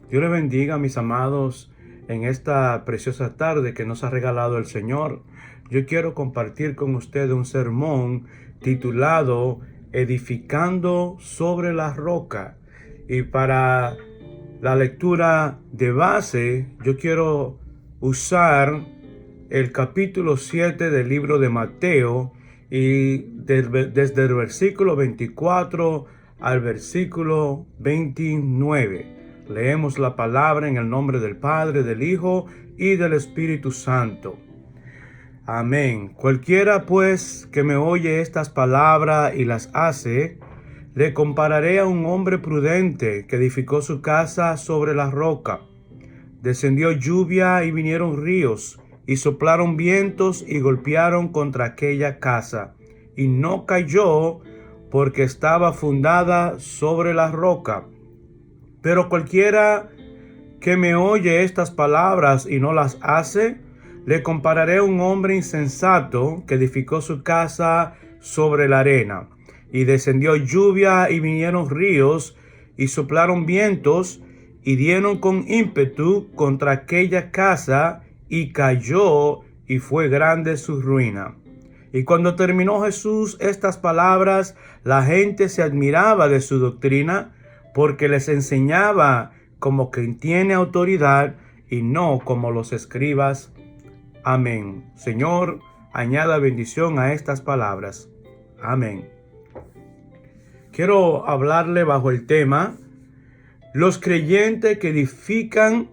Dios les bendiga, mis amados, en esta preciosa tarde que nos ha regalado el Señor. Yo quiero compartir con ustedes un sermón titulado Edificando sobre la roca. Y para la lectura de base, yo quiero usar el capítulo 7 del libro de Mateo y desde el versículo 24 al versículo 29. Leemos la palabra en el nombre del Padre, del Hijo y del Espíritu Santo. Amén. Cualquiera pues que me oye estas palabras y las hace, le compararé a un hombre prudente que edificó su casa sobre la roca. Descendió lluvia y vinieron ríos, y soplaron vientos y golpearon contra aquella casa, y no cayó porque estaba fundada sobre la roca. Pero cualquiera que me oye estas palabras y no las hace, le compararé a un hombre insensato que edificó su casa sobre la arena. Y descendió lluvia y vinieron ríos y soplaron vientos y dieron con ímpetu contra aquella casa y cayó y fue grande su ruina. Y cuando terminó Jesús estas palabras, la gente se admiraba de su doctrina, porque les enseñaba como quien tiene autoridad y no como los escribas. Amén. Señor, añada bendición a estas palabras. Amén. Quiero hablarle bajo el tema: los creyentes que edifican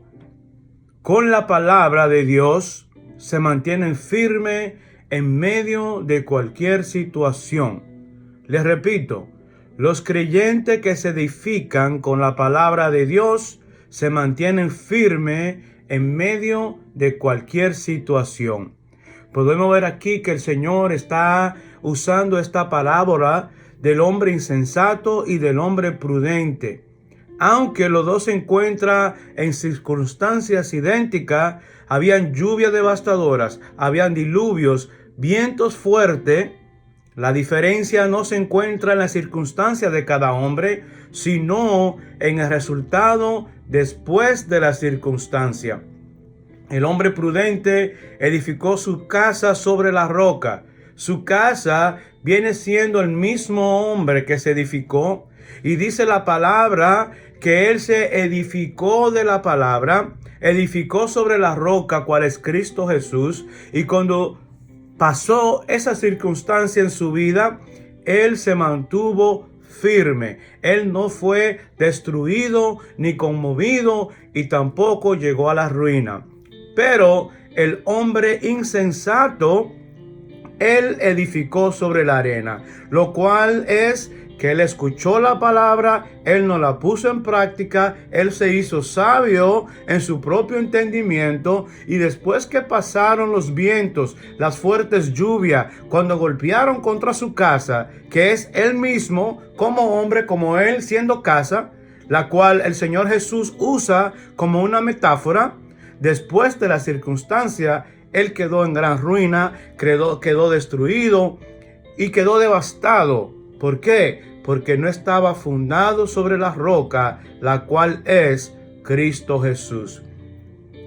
con la palabra de Dios se mantienen firmes en medio de cualquier situación. Les repito, los creyentes que se edifican con la palabra de Dios se mantienen firmes en medio de cualquier situación. Podemos ver aquí que el Señor está usando esta parábola del hombre insensato y del hombre prudente. Aunque los dos se encuentran en circunstancias idénticas, habían lluvias devastadoras, habían diluvios, vientos fuertes. La diferencia no se encuentra en las circunstancias de cada hombre, sino en el resultado después de la circunstancia. El hombre prudente edificó su casa sobre la roca. Su casa viene siendo el mismo hombre que se edificó. Y dice la palabra que él se edificó de la palabra, edificó sobre la roca, cual es Cristo Jesús. Y cuando pasó esa circunstancia en su vida, él se mantuvo firme. Él no fue destruido ni conmovido y tampoco llegó a la ruina. Pero el hombre insensato, él edificó sobre la arena, lo cual es que él escuchó la palabra, él no la puso en práctica, él se hizo sabio en su propio entendimiento, y después que pasaron los vientos, las fuertes lluvias, cuando golpearon contra su casa, que es él mismo como hombre, como él siendo casa, la cual el Señor Jesús usa como una metáfora, después de la circunstancia, él quedó en gran ruina, quedó destruido y quedó devastado. ¿Por qué? Porque no estaba fundado sobre la roca, la cual es Cristo Jesús.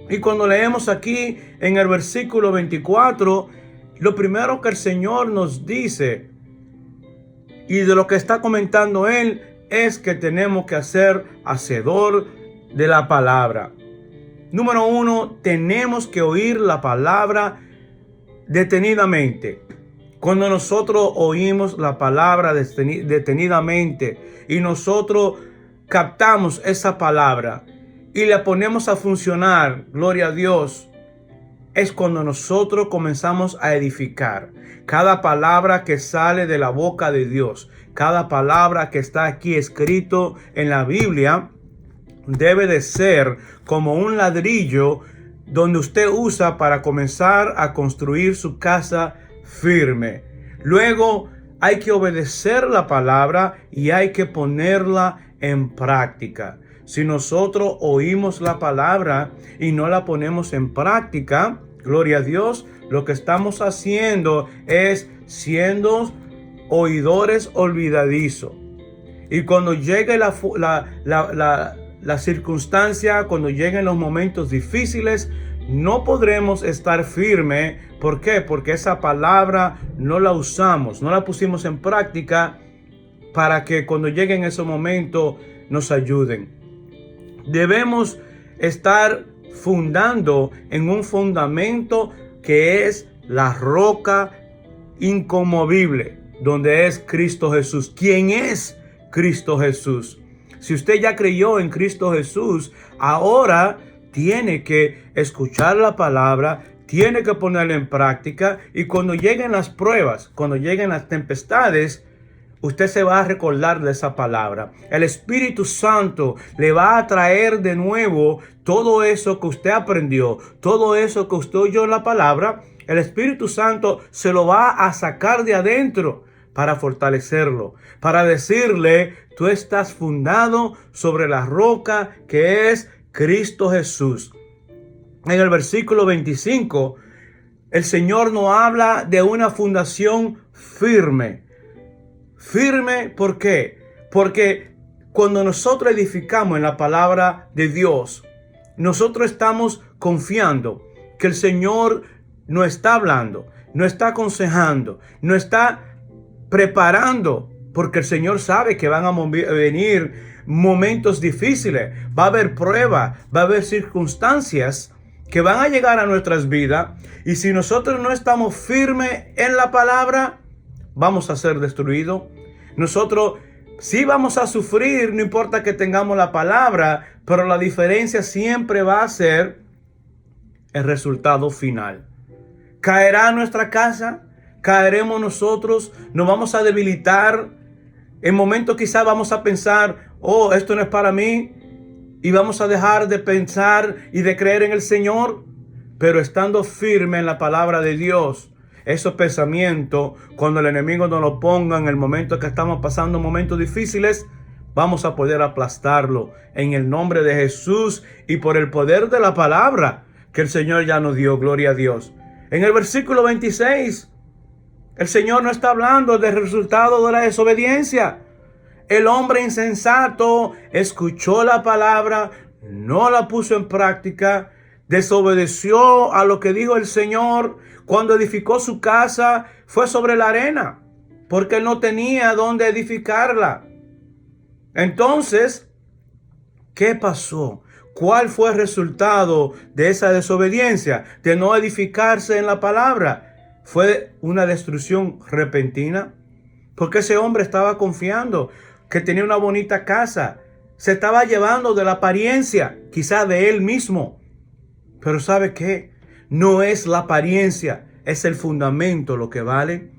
Y cuando leemos aquí en el versículo 24, lo primero que el Señor nos dice, y de lo que está comentando él, es que tenemos que ser hacedor de la palabra. Número 1, tenemos que oír la palabra detenidamente. Cuando nosotros oímos la palabra detenidamente y nosotros captamos esa palabra y la ponemos a funcionar, gloria a Dios, es cuando nosotros comenzamos a edificar. Cada palabra que sale de la boca de Dios, cada palabra que está aquí escrito en la Biblia, debe de ser como un ladrillo donde usted usa para comenzar a construir su casa firme. Luego hay que obedecer la palabra y hay que ponerla en práctica. Si nosotros oímos la palabra y no la ponemos en práctica, gloria a Dios, lo que estamos haciendo es siendo oidores olvidadizos. Y cuando llegue la circunstancia, cuando lleguen los momentos difíciles, no podremos estar firmes. ¿Por qué? Porque esa palabra no la usamos, no la pusimos en práctica para que cuando lleguen esos momentos nos ayuden. Debemos estar fundando en un fundamento que es la roca inconmovible, donde es Cristo Jesús. ¿Quién es Cristo Jesús? Si usted ya creyó en Cristo Jesús, ahora tiene que escuchar la palabra, tiene que ponerla en práctica, y cuando lleguen las pruebas, cuando lleguen las tempestades, usted se va a recordar de esa palabra. El Espíritu Santo le va a traer de nuevo todo eso que usted aprendió, todo eso que usted oyó en la palabra. El Espíritu Santo se lo va a sacar de adentro para fortalecerlo, para decirle: tú estás fundado sobre la roca que es Cristo Jesús. En el versículo 25, el Señor nos habla de una fundación firme. Firme, ¿por qué? Porque cuando nosotros edificamos en la palabra de Dios, nosotros estamos confiando que el Señor nos está hablando, nos está aconsejando, nos está preparando, porque el Señor sabe que van a venir momentos difíciles, va a haber pruebas, va a haber circunstancias que van a llegar a nuestras vidas, y si nosotros no estamos firmes en la palabra, vamos a ser destruidos. Nosotros sí vamos a sufrir, no importa que tengamos la palabra, pero la diferencia siempre va a ser el resultado final. Caerá nuestra casa, caeremos nosotros, nos vamos a debilitar. En momentos quizás vamos a pensar: oh, esto no es para mí, y vamos a dejar de pensar y de creer en el Señor. Pero estando firme en la palabra de Dios, esos pensamientos, cuando el enemigo nos lo ponga en el momento que estamos pasando momentos difíciles, vamos a poder aplastarlo en el nombre de Jesús y por el poder de la palabra que el Señor ya nos dio. Gloria a Dios. En el versículo 26, el Señor no está hablando del resultado de la desobediencia. El hombre insensato escuchó la palabra, no la puso en práctica, desobedeció a lo que dijo el Señor. Cuando edificó su casa, fue sobre la arena, porque él no tenía dónde edificarla. Entonces, ¿qué pasó? ¿Cuál fue el resultado de esa desobediencia? De no edificarse en la palabra. Fue una destrucción repentina, porque ese hombre estaba confiando que tenía una bonita casa. Se estaba llevando de la apariencia, quizá de él mismo. Pero ¿sabe qué? No es la apariencia, es el fundamento lo que vale.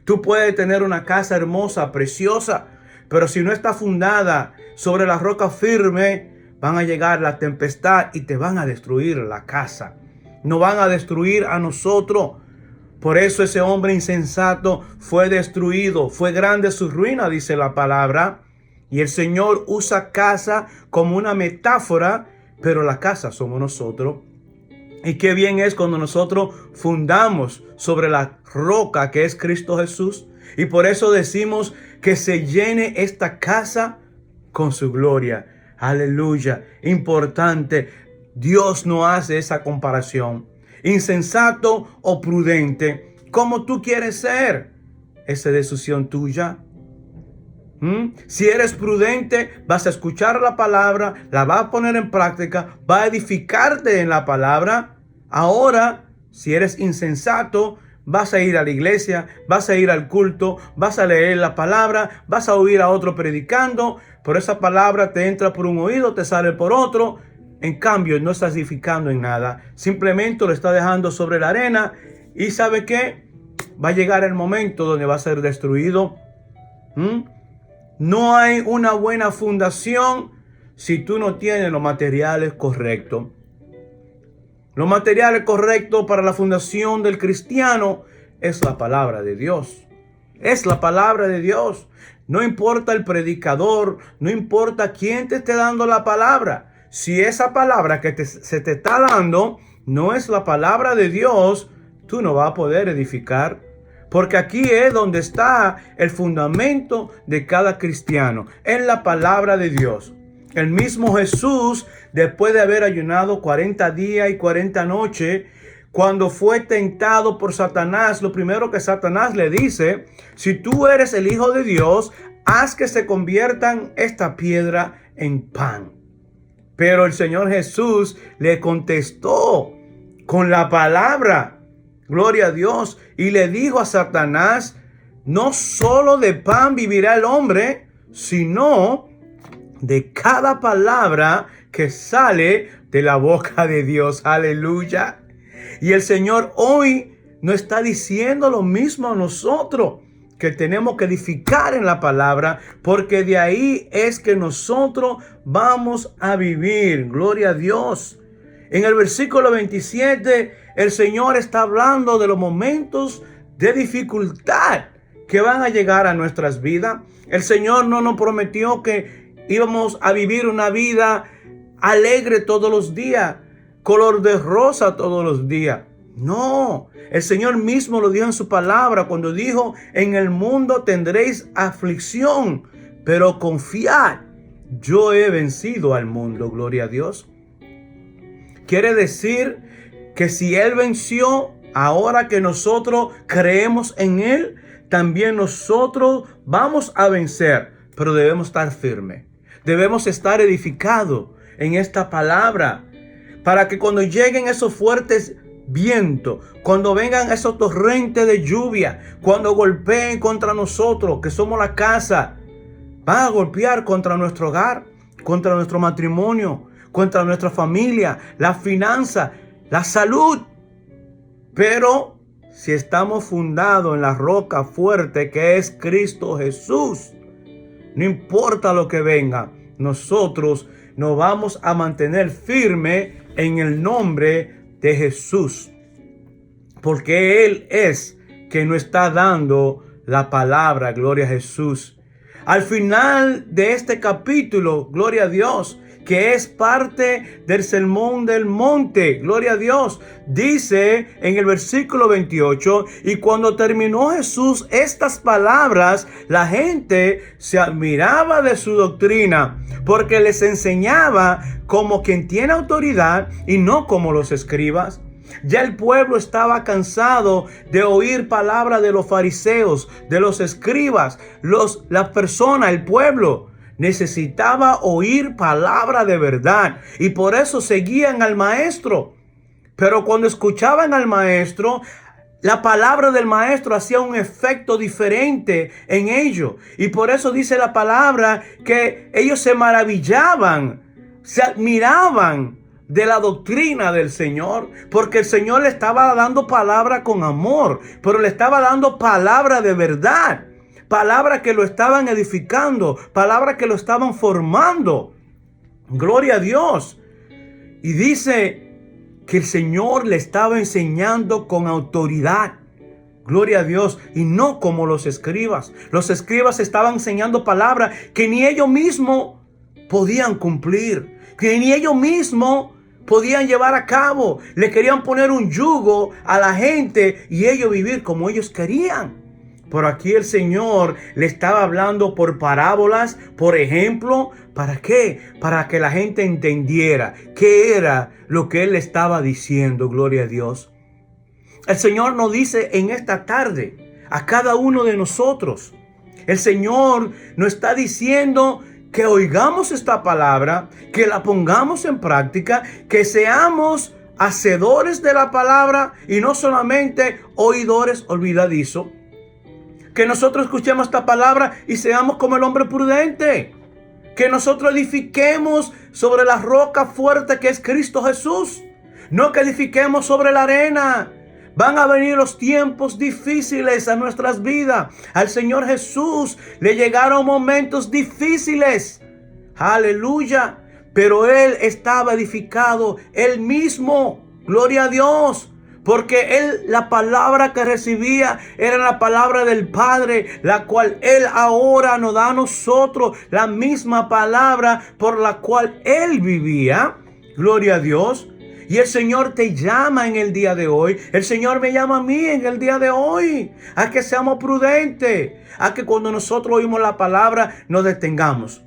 Tú puedes tener una casa hermosa, preciosa, pero si no está fundada sobre la roca firme, van a llegar la tempestad y te van a destruir la casa. No van a destruir a nosotros. Por eso ese hombre insensato fue destruido. Fue grande su ruina, dice la palabra. Y el Señor usa casa como una metáfora, pero la casa somos nosotros. Y qué bien es cuando nosotros fundamos sobre la roca que es Cristo Jesús. Y por eso decimos que se llene esta casa con su gloria. Aleluya. Importante. Dios no hace esa comparación. Insensato o prudente, ¿cómo tú quieres ser? Esa es decisión tuya. Si eres prudente, vas a escuchar la palabra, la vas a poner en práctica, va a edificarte en la palabra. Ahora, si eres insensato, vas a ir a la iglesia, vas a ir al culto, vas a leer la palabra, vas a oír a otro predicando, pero esa palabra te entra por un oído, te sale por otro. En cambio, no estás edificando en nada, simplemente lo estás dejando sobre la arena. ¿Y sabe qué? Va a llegar el momento donde va a ser destruido. No hay una buena fundación si tú no tienes los materiales correctos. Los materiales correctos para la fundación del cristiano es la palabra de Dios. Es la palabra de Dios. No importa el predicador, no importa quién te esté dando la palabra. Si esa palabra que se te está dando no es la palabra de Dios, tú no vas a poder edificar. Porque aquí es donde está el fundamento de cada cristiano, en la palabra de Dios. El mismo Jesús, después de haber ayunado 40 días y 40 noches, cuando fue tentado por Satanás, lo primero que Satanás le dice: si tú eres el Hijo de Dios, haz que se conviertan esta piedra en pan. Pero el Señor Jesús le contestó con la palabra, gloria a Dios, y le dijo a Satanás: no solo de pan vivirá el hombre, sino de cada palabra que sale de la boca de Dios. Aleluya. Y el Señor hoy nos está diciendo lo mismo a nosotros, que tenemos que edificar en la palabra, porque de ahí es que nosotros vamos a vivir. Gloria a Dios. En el versículo 27, el Señor está hablando de los momentos de dificultad que van a llegar a nuestras vidas. El Señor no nos prometió que íbamos a vivir una vida alegre todos los días, color de rosa todos los días. No, el Señor mismo lo dijo en su palabra cuando dijo: en el mundo tendréis aflicción, pero confiad, yo he vencido al mundo. Gloria a Dios. Quiere decir que si Él venció, ahora que nosotros creemos en Él, también nosotros vamos a vencer, pero debemos estar firmes. Debemos estar edificados en esta palabra, para que cuando lleguen esos fuertes vientos, cuando vengan esos torrentes de lluvia, cuando golpeen contra nosotros, que somos la casa, van a golpear contra nuestro hogar, contra nuestro matrimonio, contra nuestra familia, la finanza, la salud. Pero si estamos fundados en la roca fuerte que es Cristo Jesús, no importa lo que venga, nosotros nos vamos a mantener firmes en el nombre de Jesús, porque Él es quien nos está dando la palabra. Gloria a Jesús. Al final de este capítulo, gloria a Dios, que es parte del Sermón del Monte, gloria a Dios, dice en el versículo 28: y cuando terminó Jesús estas palabras, la gente se admiraba de su doctrina, porque les enseñaba como quien tiene autoridad y no como los escribas. Ya el pueblo estaba cansado de oír palabras de los fariseos, de los escribas. La persona, el pueblo, necesitaba oír palabra de verdad, y por eso seguían al maestro. Pero cuando escuchaban al maestro, la palabra del maestro hacía un efecto diferente en ellos, y por eso dice la palabra que ellos se maravillaban, se admiraban de la doctrina del Señor, porque el Señor le estaba dando palabra con amor, pero le estaba dando palabra de verdad, palabra que lo estaban edificando, palabra que lo estaban formando. Gloria a Dios. Y dice que el Señor le estaba enseñando con autoridad. Gloria a Dios. Y no como los escribas. Los escribas estaban enseñando palabras que ni ellos mismos podían cumplir, que ni ellos mismos podían llevar a cabo. Le querían poner un yugo a la gente y ellos vivir como ellos querían. Pero aquí el Señor le estaba hablando por parábolas, por ejemplo. ¿Para qué? Para que la gente entendiera qué era lo que Él le estaba diciendo. Gloria a Dios. El Señor nos dice en esta tarde a cada uno de nosotros. El Señor nos está diciendo que oigamos esta palabra, que la pongamos en práctica, que seamos hacedores de la palabra y no solamente oidores olvidadizos. Que nosotros escuchemos esta palabra y seamos como el hombre prudente. Que nosotros edifiquemos sobre la roca fuerte que es Cristo Jesús. No que edifiquemos sobre la arena. Van a venir los tiempos difíciles a nuestras vidas. Al Señor Jesús le llegaron momentos difíciles. Aleluya. Pero Él estaba edificado Él mismo. Gloria a Dios. Porque Él, la palabra que recibía era la palabra del Padre, la cual Él ahora nos da a nosotros, la misma palabra por la cual Él vivía. Gloria a Dios. Y el Señor te llama en el día de hoy. El Señor me llama a mí en el día de hoy. A que seamos prudentes. A que cuando nosotros oímos la palabra nos detengamos.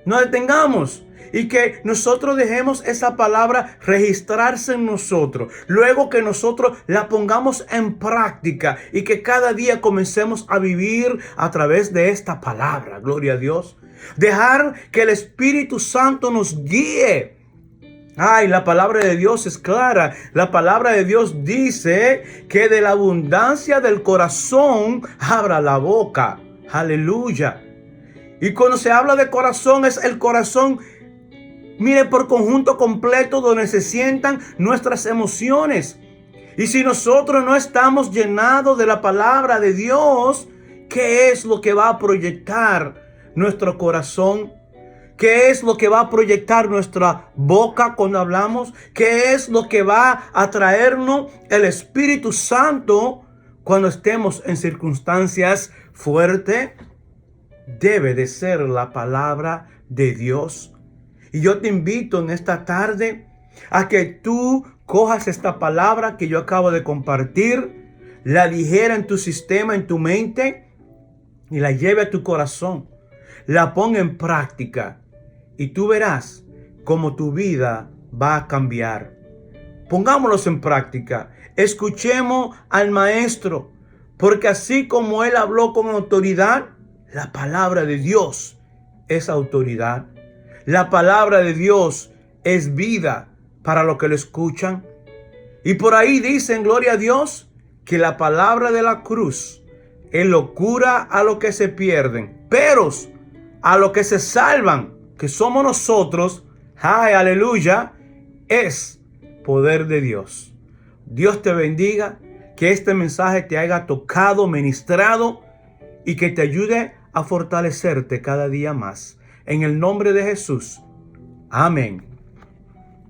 no detengamos. Y que nosotros dejemos esa palabra registrarse en nosotros. Luego que nosotros la pongamos en práctica y que cada día comencemos a vivir a través de esta palabra. Gloria a Dios. Dejar que el Espíritu Santo nos guíe. Ay, la palabra de Dios es clara. La palabra de Dios dice que de la abundancia del corazón abra la boca. Aleluya. Y cuando se habla de corazón, es el corazón, mire, por conjunto completo, donde se sientan nuestras emociones. Y si nosotros no estamos llenados de la palabra de Dios, ¿qué es lo que va a proyectar nuestro corazón? ¿Qué es lo que va a proyectar nuestra boca cuando hablamos? ¿Qué es lo que va a traernos el Espíritu Santo cuando estemos en circunstancias fuertes? Debe de ser la palabra de Dios. Y yo te invito en esta tarde a que tú cojas esta palabra que yo acabo de compartir, la dijera en tu sistema, en tu mente, y la lleve a tu corazón. La ponga en práctica y tú verás cómo tu vida va a cambiar. Pongámoslos en práctica. Escuchemos al Maestro, porque así como Él habló con autoridad, la palabra de Dios es autoridad. La palabra de Dios es vida para los que lo escuchan. Y por ahí dicen, gloria a Dios, que la palabra de la cruz es locura a los que se pierden, pero a los que se salvan, que somos nosotros, ¡ay, aleluya!, es poder de Dios. Dios te bendiga, que este mensaje te haya tocado, ministrado y que te ayude a fortalecerte cada día más. En el nombre de Jesús. Amén.